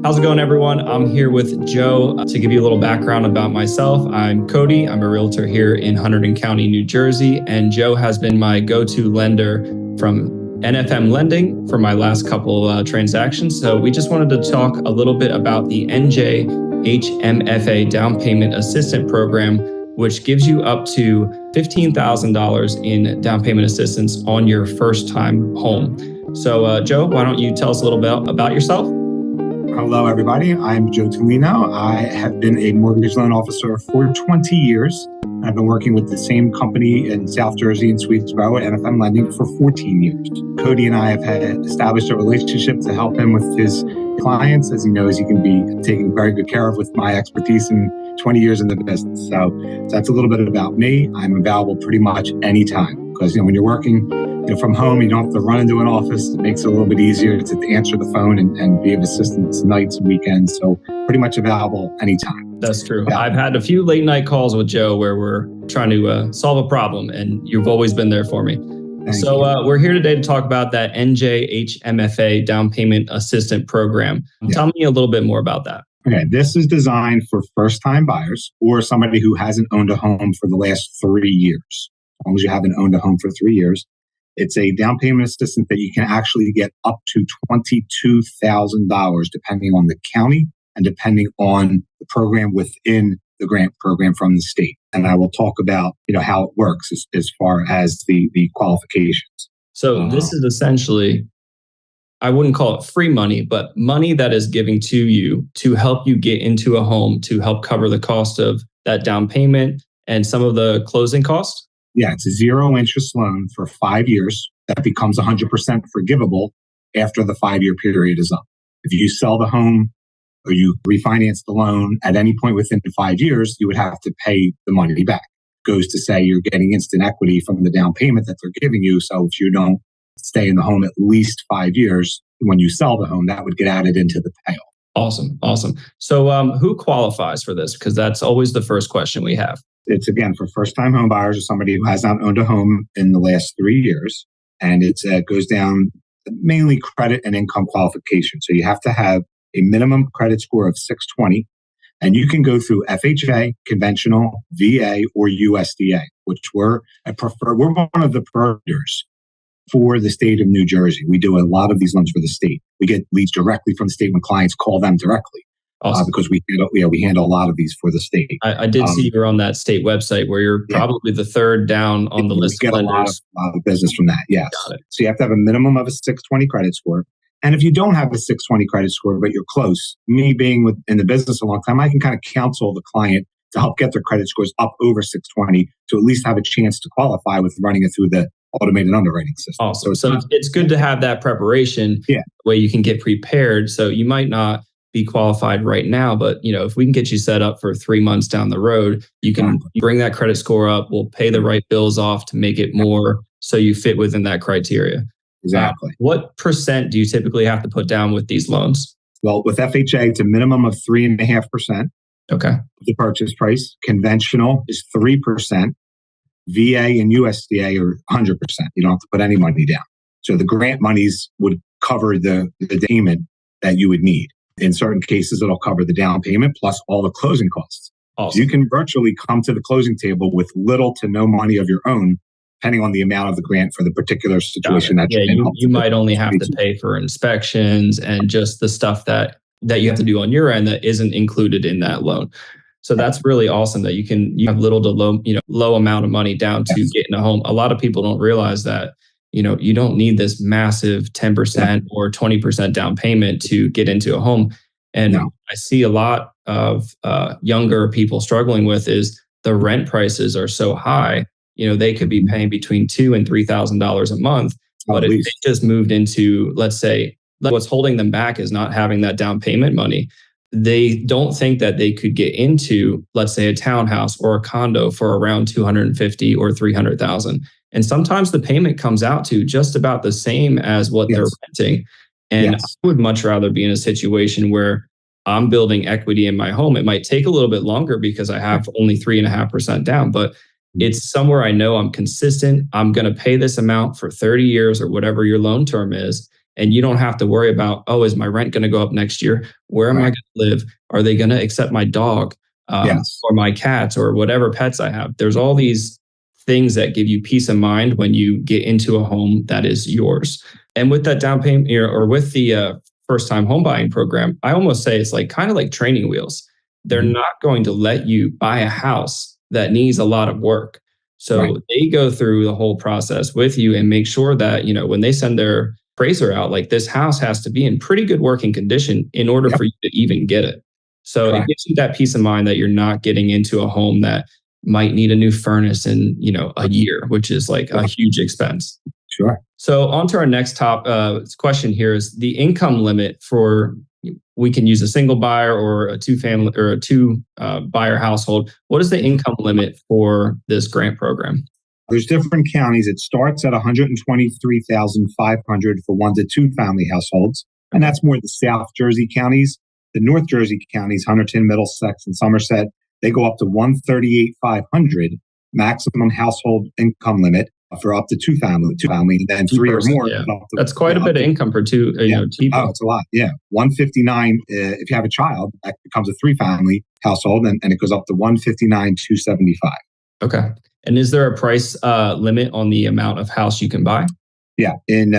How's it going, everyone? I'm here with Joe to give you a little background about myself. I'm Cody. I'm a realtor here in Hunterdon County, New Jersey, and Joe has been my go-to lender from NFM Lending for my last couple transactions. So we just wanted to talk a little bit about the NJHFMA Down Payment Assistance Program, which gives you up to $15,000 in down payment assistance on your first-time home. So Joe, why don't you tell us a little bit about yourself? Hello, everybody. I'm Joe Tolino. I have been a mortgage loan officer for 20 years. I've been working with the same company in South Jersey and Swedesboro, NFM Lending, for 14 years. Cody and I have established a relationship to help him with his clients. As he knows, he can be taken very good care of with my expertise in 20 years in the business. So that's a little bit about me. I'm available pretty much anytime because when you're working from home, you don't have to run into an office. It makes it a little bit easier to answer the phone and be of assistance nights and weekends. So pretty much available anytime. That's true. Yeah. I've had a few late night calls with Joe where we're trying to solve a problem, and you've always been there for me. So we're here today to talk about that NJHFMA Down Payment Assistance Program. Yeah. Tell me a little bit more about that. Okay, this is designed for first-time buyers or somebody who hasn't owned a home for the last 3 years. As long as you haven't owned a home for 3 years. It's a down payment assistance that you can actually get up to $22,000 depending on the county and depending on the program within the grant program from the state. And I will talk about how it works as far as the qualifications. So this is essentially, I wouldn't call it free money, but money that is giving to you to help you get into a home, to help cover the cost of that down payment and some of the closing costs? Yeah, it's a zero interest loan for 5 years that becomes 100% forgivable after the 5-year period is up. If you sell the home or you refinance the loan at any point within 5 years, you would have to pay the money back. It goes to say you're getting instant equity from the down payment that they're giving you. So if you don't stay in the home at least 5 years, when you sell the home, that would get added into the payoff. Awesome. So who qualifies for this? Because that's always the first question we have. It's, again, for first-time home buyers or somebody who has not owned a home in the last 3 years. And it goes down mainly credit and income qualification. So you have to have a minimum credit score of 620. And you can go through FHA, conventional, VA, or USDA, which we're one of the providers for the state of New Jersey. We do a lot of these loans for the state. We get leads directly from the state when clients call them directly. Awesome. Because we handle a lot of these for the state. I did see you're on that state website where you're probably the third down on the list. We get a lot of business from that, yes. So you have to have a minimum of a 620 credit score. And if you don't have a 620 credit score, but you're close, me being in the business a long time, I can kind of counsel the client to help get their credit scores up over 620 to at least have a chance to qualify with running it through the automated underwriting system. Awesome. So it's good to have that preparation where you can get prepared. So you might not be qualified right now, but if we can get you set up for 3 months down the road, you can bring that credit score up. We'll pay the right bills off to make it more so you fit within that criteria. Exactly. What percent do you typically have to put down with these loans? Well, with FHA, it's a minimum of 3.5%. Okay. The purchase price. Conventional is 3%. VA and USDA are 100%. You don't have to put any money down. So the grant monies would cover the payment that you would need. In certain cases, it'll cover the down payment plus all the closing costs. Awesome. So you can virtually come to the closing table with little to no money of your own, depending on the amount of the grant for the particular situation that you're in. You might only have to pay for inspections and just the stuff that you have to do on your end that isn't included in that loan. So that's really awesome that you have little to low amount of money down to get in a home. A lot of people don't realize that you don't need this massive 10% or 20% down payment to get into a home. And I see a lot of younger people struggling with is the rent prices are so high. They could be paying between $2,000 and $3,000 a month. But if they just moved into, let's say, what's holding them back is not having that down payment money. They don't think that they could get into, let's say, a townhouse or a condo for around $250,000 or $300,000. And sometimes the payment comes out to just about the same as what they're renting. And I would much rather be in a situation where I'm building equity in my home. It might take a little bit longer because I have only 3.5% down, but it's somewhere I know I'm consistent. I'm going to pay this amount for 30 years or whatever your loan term is. and you don't have to worry about, oh, is my rent going to go up next year? Where am I going to live? Are they going to accept my dog Yes. or my cats or whatever pets I have? There's all these things that give you peace of mind when you get into a home that is yours. And with that down payment or with the first time home buying program, I almost say it's like kind of like training wheels. They're not going to let you buy a house that needs a lot of work. So they go through the whole process with you and make sure that, when they send their appraiser out, like this house has to be in pretty good working condition in order for you to even get it. So it gives you that peace of mind that you're not getting into a home that might need a new furnace in, a year, which is like a huge expense. Sure. So on to our next question here is the income limit for, we can use a single buyer or a two-family or a two-buyer household. What is the income limit for this grant program? There's different counties. It starts at $123,500 for 1 to 2 family households, and that's more the South Jersey counties. The North Jersey counties, Hunterdon, Middlesex, and Somerset, they go up to $138,500 maximum household income limit for up to two family, and then 3 or more. Yeah. That's quite a bit of income for two people. Oh, it's a lot. Yeah. 159 if you have a child, that becomes a 3-family household, and it goes up to 159,275. Okay. And is there a price limit on the amount of house you can buy? Yeah. In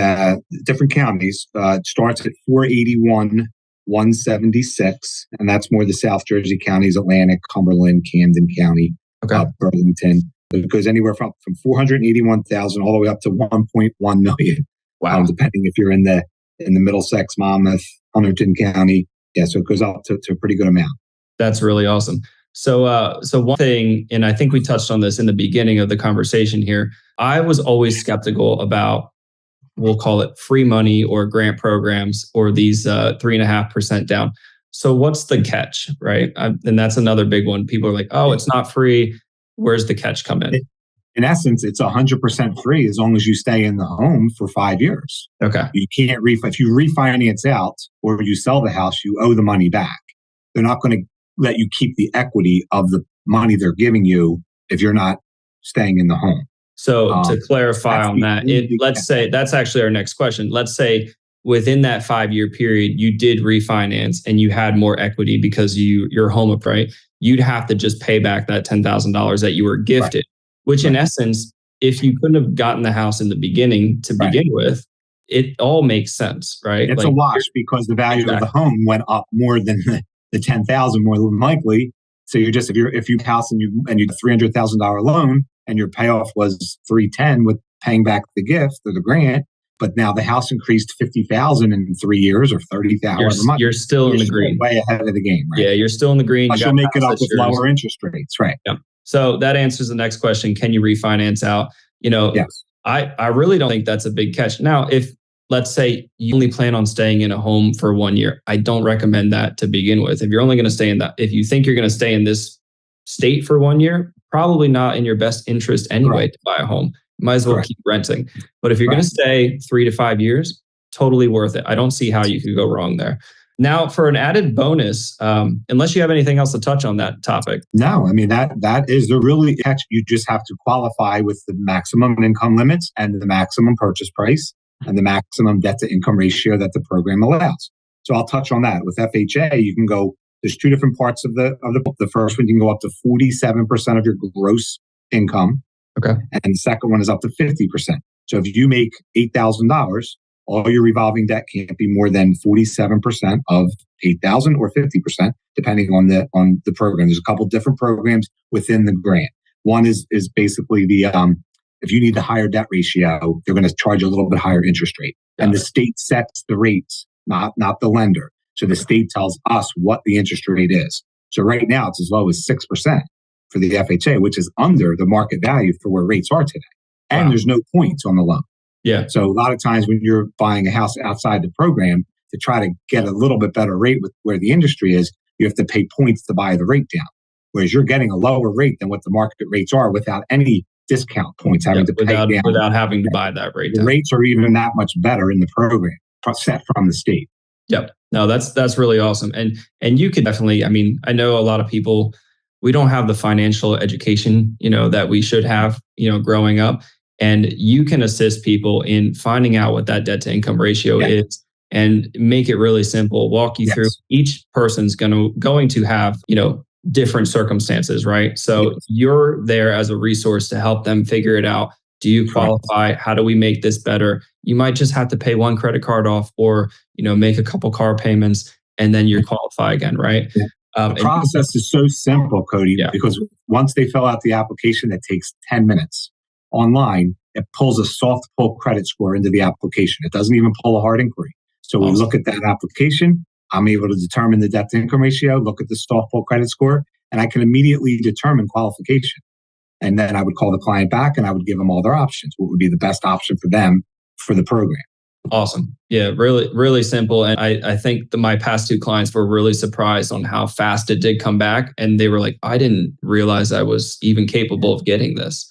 different counties, it starts at 481,176, and that's more the South Jersey counties: Atlantic, Cumberland, Camden County, Burlington. It goes anywhere from 481,000 all the way up to 1.1 million. Wow. Depending if you're in the Middlesex, Monmouth, Hunterdon County. Yeah, so it goes up to a pretty good amount. That's really awesome. So one thing, and I think we touched on this in the beginning of the conversation here, I was always skeptical about, we'll call it free money or grant programs or these 3.5% down. So what's the catch, right? And that's another big one. People are like, oh, it's not free. Where's the catch come in? In essence, it's 100% free as long as you stay in the home for 5 years. Okay. You can't if you refinance out or you sell the house, you owe the money back. They're not going to let you keep the equity of the money they're giving you if you're not staying in the home. So to clarify on that, let's say that's actually our next question. Let's say within that 5-year period, you did refinance and you had more equity because you're home up, right? You'd have to just pay back that $10,000 that you were gifted, which in essence, if you couldn't have gotten the house in the beginning to begin with, it all makes sense, right? It's a wash because the value of the home went up more than the $10,000 more than likely. So you're just if you house and you $300,000 loan and your payoff was $310 with paying back the gift or the grant, but now the house increased $50,000 in 3 years or $30,000. You're still in the green, way ahead of the game, right? Yeah, you're still in the green. You'll make it up with lower interest rates, right? Yeah. So that answers the next question: can you refinance out? Yes. I really don't think that's a big catch. Now, if let's say you only plan on staying in a home for 1 year, I don't recommend that to begin with. If you're only going to stay in that, if you think you're going to stay in this state for 1 year, probably not in your best interest anyway to buy a home. Might as well keep renting. But if you're going to stay 3 to 5 years, totally worth it. I don't see how you could go wrong there. Now, for an added bonus, unless you have anything else to touch on that topic. No, I mean, that is the really catch. You just have to qualify with the maximum income limits and the maximum purchase price and the maximum debt to income ratio that the program allows. So I'll touch on that. With FHA, you can go, there's 2 different parts of the first one, you can go up to 47% of your gross income. Okay. And the second one is up to 50%. So if you make $8,000, all your revolving debt can't be more than 47% of $8,000 or 50%, depending on the program. There's a couple different programs within the grant. One is basically the if you need the higher debt ratio, they're going to charge a little bit higher interest rate. And the state sets the rates, not the lender. So the state tells us what the interest rate is. So right now it's as low as 6% for the FHA, which is under the market value for where rates are today. And there's no points on the loan. Yeah. So a lot of times when you're buying a house outside the program, to try to get a little bit better rate with where the industry is, you have to pay points to buy the rate down. Whereas you're getting a lower rate than what the market rates are without any discount points having to pay down. Without having to buy that rate down. The rates are even that much better in the program, set from the state. Yep. No, that's really awesome. And you could definitely, I mean, I know a lot of people, we don't have the financial education, that we should have, growing up. And you can assist people in finding out what that debt to income ratio is and make it really simple, walk you through. Each person's going to have, different circumstances, right? So you're there as a resource to help them figure it out. Do you qualify? How do we make this better? You might just have to pay one credit card off or, make a couple car payments and then you qualify again, right? The process is so simple, Cody, because once they fill out the application, it takes 10 minutes. Online, it pulls a soft pull credit score into the application. It doesn't even pull a hard inquiry. So we look at that application. I'm able to determine the debt to income ratio, look at the soft pull credit score, and I can immediately determine qualification. And then I would call the client back and I would give them all their options. What would be the best option for them for the program? Awesome. Yeah, really, really simple. And I think my past 2 clients were really surprised on how fast it did come back. And they were like, I didn't realize I was even capable of getting this.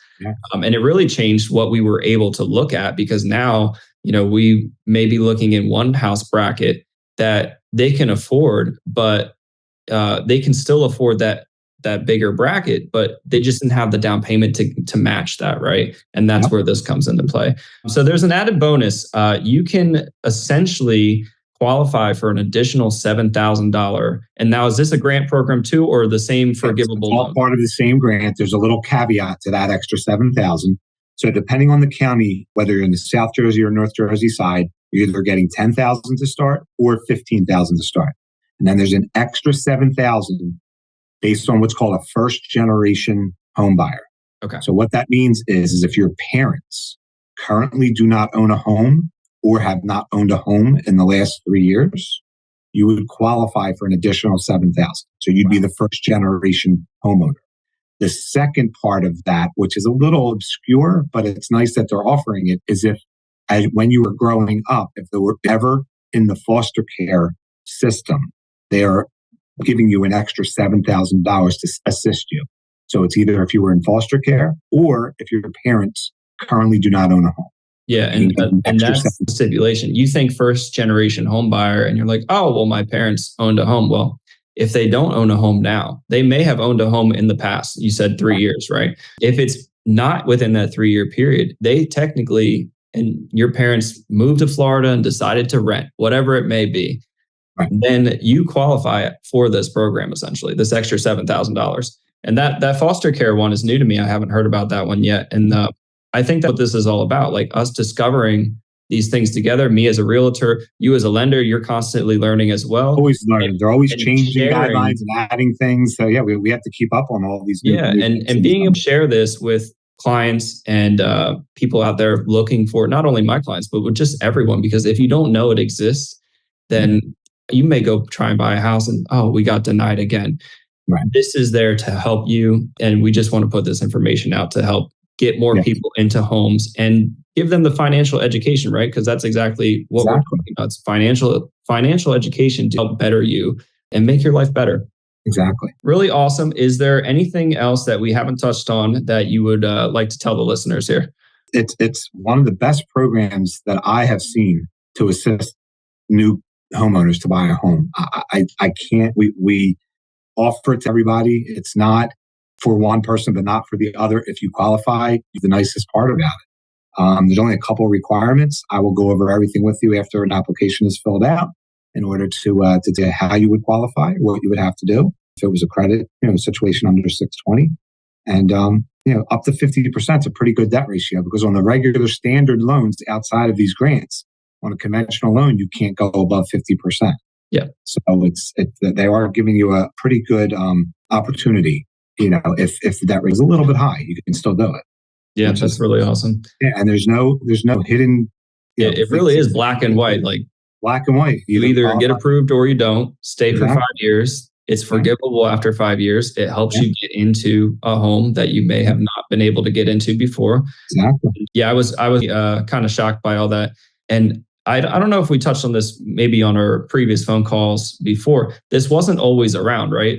And it really changed what we were able to look at because now, we may be looking in one house bracket that they can afford, but they can still afford that bigger bracket, but they just didn't have the down payment to match that, right? And that's where this comes into play. So there's an added bonus. You can essentially qualify for an additional $7,000. And now, is this a grant program too, or the same forgivable loan? All part of the same grant. There's a little caveat to that extra $7,000. So depending on the county, whether you're in the South Jersey or North Jersey side, you're either getting $10,000 to start or $15,000 to start. And then there's an extra $7,000 based on what's called a first generation home buyer. Okay. So what that means is if your parents currently do not own a home or have not owned a home in the last 3 years, you would qualify for an additional $7,000. So you'd be the first generation homeowner. The second part of that, which is a little obscure, but it's nice that they're offering it, is when you were growing up, if they were ever in the foster care system, they are giving you an extra $7,000 to assist you. So it's either if you were in foster care or if your parents currently do not own a home. Yeah, and that's the stipulation. You think first generation home buyer and you're like, oh, well, my parents owned a home. Well, if they don't own a home now, they may have owned a home in the past. You said 3 years, right? If it's not within that 3-year period, they technically, and your parents moved to Florida and decided to rent, whatever it may be, then you qualify for this program, essentially, this extra $7,000. And that foster care one is new to me. I haven't heard about that one yet. And I think that's what this is all about, like us discovering these things together. Me as a realtor, you as a lender, you're constantly learning as well. Always learning. They're always changing guidelines and adding things. So we have to keep up on all these new and being able to share this with clients and people out there looking for not only my clients, but with just everyone. Because if you don't know it exists, then you may go try and buy a house and, we got denied again. Right. This is there to help you. And we just want to put this information out to help get more people into homes and give them the financial education, right? Because that's exactly what we're talking about. It's financial education to help better you and make your life better. Exactly. Really awesome. Is there anything else that we haven't touched on that you would like to tell the listeners here? It's one of the best programs that I have seen to assist new homeowners to buy a home. I can't, we offer it to everybody. It's not for one person, but not for the other. If you qualify, the nicest part about it. There's only a couple of requirements. I will go over everything with you after an application is filled out in order to tell how you would qualify, what you would have to do if it was a credit situation under 620. And up to 50% is a pretty good debt ratio, because on the regular standard loans outside of these grants, on a conventional loan, you can't go above 50%. Yeah. So they are giving you a pretty good opportunity. If the debt rate is a little bit high, you can still do it. Yeah, that's really awesome. Yeah, and there's no hidden. It really is black and white. Like black and white. You either get approved or you don't. Stay for 5 years. It's forgivable after 5 years. It helps you get into a home that you may have not been able to get into before. Exactly. Yeah, I was kind of shocked by all that. And I don't know if we touched on this maybe on our previous phone calls before. This wasn't always around, right?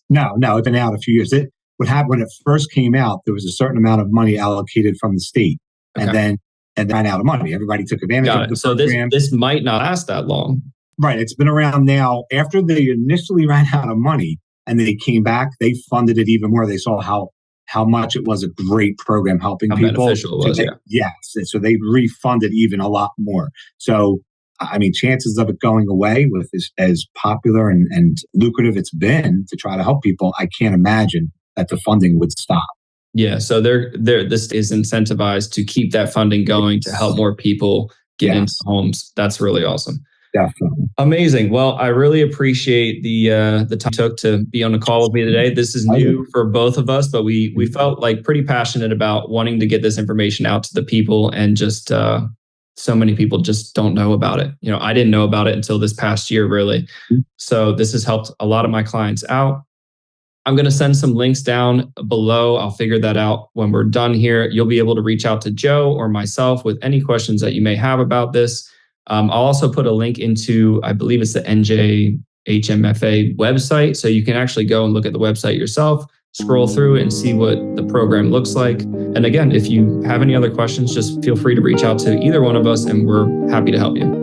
No, it's been out a few years. What happened when it first came out, there was a certain amount of money allocated from the state, and then ran out of money. Everybody took advantage of the program. So this might not last that long. Right. It's been around now. After they initially ran out of money and they came back, they funded it even more. They saw how how much it was a great program helping How people. beneficial it was, yeah. Yes. So they refunded even a lot more. So, I mean, chances of it going away with as popular and lucrative it's been to try to help people, I can't imagine that the funding would stop. Yeah, so this is incentivized to keep that funding going to help more people get into homes. That's really awesome. Definitely. Amazing. Well, I really appreciate the time you took to be on the call with me today. This is new for both of us, but we felt like pretty passionate about wanting to get this information out to the people, and just so many people just don't know about it. You know, I didn't know about it until this past year, really. So this has helped a lot of my clients out. I'm going to send some links down below. I'll figure that out when we're done here. You'll be able to reach out to Joe or myself with any questions that you may have about this. I'll also put a link into, I believe it's the NJHMFA website. So you can actually go and look at the website yourself, scroll through and see what the program looks like. And again, if you have any other questions, just feel free to reach out to either one of us and we're happy to help you.